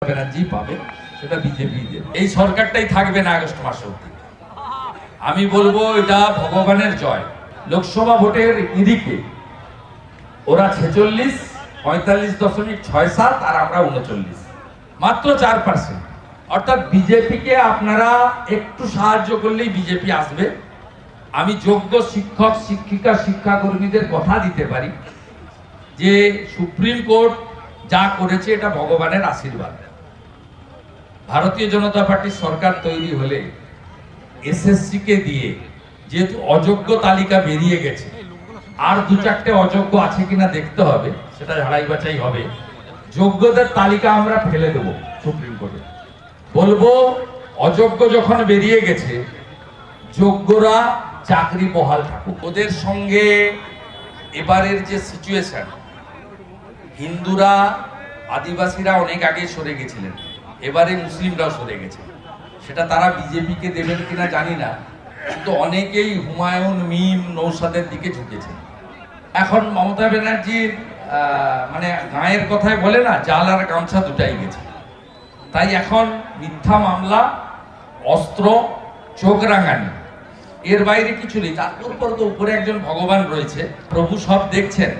ব্যানার্জি পাবে, সেটা বিজেপি দেবে। এই সরকারটাই থাকবে না আগস্ট মাসে অবধি। আমি বলবো এটা ভগবানের জয়। লোকসভা ভোটের ইদিকে ওরা 46, 45.67 আর আমরা 39, মাত্র 4%। অর্থাৎ বিজেপিকে আপনারা একটু সাহায্য করলেই বিজেপি আসবে। আমি যোগ্য শিক্ষক শিক্ষিকা শিক্ষাকর্মীদের কথা দিতে পারি যে সুপ্রিম কোর্ট যা করেছে এটা ভগবানের আশীর্বাদ। ভারতীয় জনতা পার্টির সরকার তৈরি হলে এসএসসি কে দিয়ে, যেহেতু অযোগ্য তালিকা বেরিয়ে গেছে, আর 2-4টে অযোগ্য আছে কিনা দেখতে হবে, সেটা ঝাড়াই বাছাই হবে। যোগ্যদের তালিকা আমরা ফেলে দেব সুপ্রিম কোর্টে, বলবো অযোগ্য যখন বেরিয়ে গেছে যোগ্যরা চাকরি বহাল থাকুক। ওদের সঙ্গে এবারের যে সিচুয়েশন, হিন্দুরা আদিবাসীরা অনেক আগে সরে গেছিলেন, এবারে মুসলিমরাও সরে গেছে। সেটা তারা বিজেপিকে দেবেন কিনা জানি না, কিন্তু অনেকেই হুমায়ুন মিম নৌসাদের দিকে ঝুঁকেছে। এখন মমতা ব্যানার্জির মানে গায়ের কথায় বলে না, জাল আর গামছা দুটাই গেছে। তাই এখন মিথ্যা মামলা, অস্ত্র, চোখ রাঙানি, এর বাইরে কিছু নেই। তার উপর তো উপরে একজন ভগবান রয়েছে, প্রভু সব দেখছেন।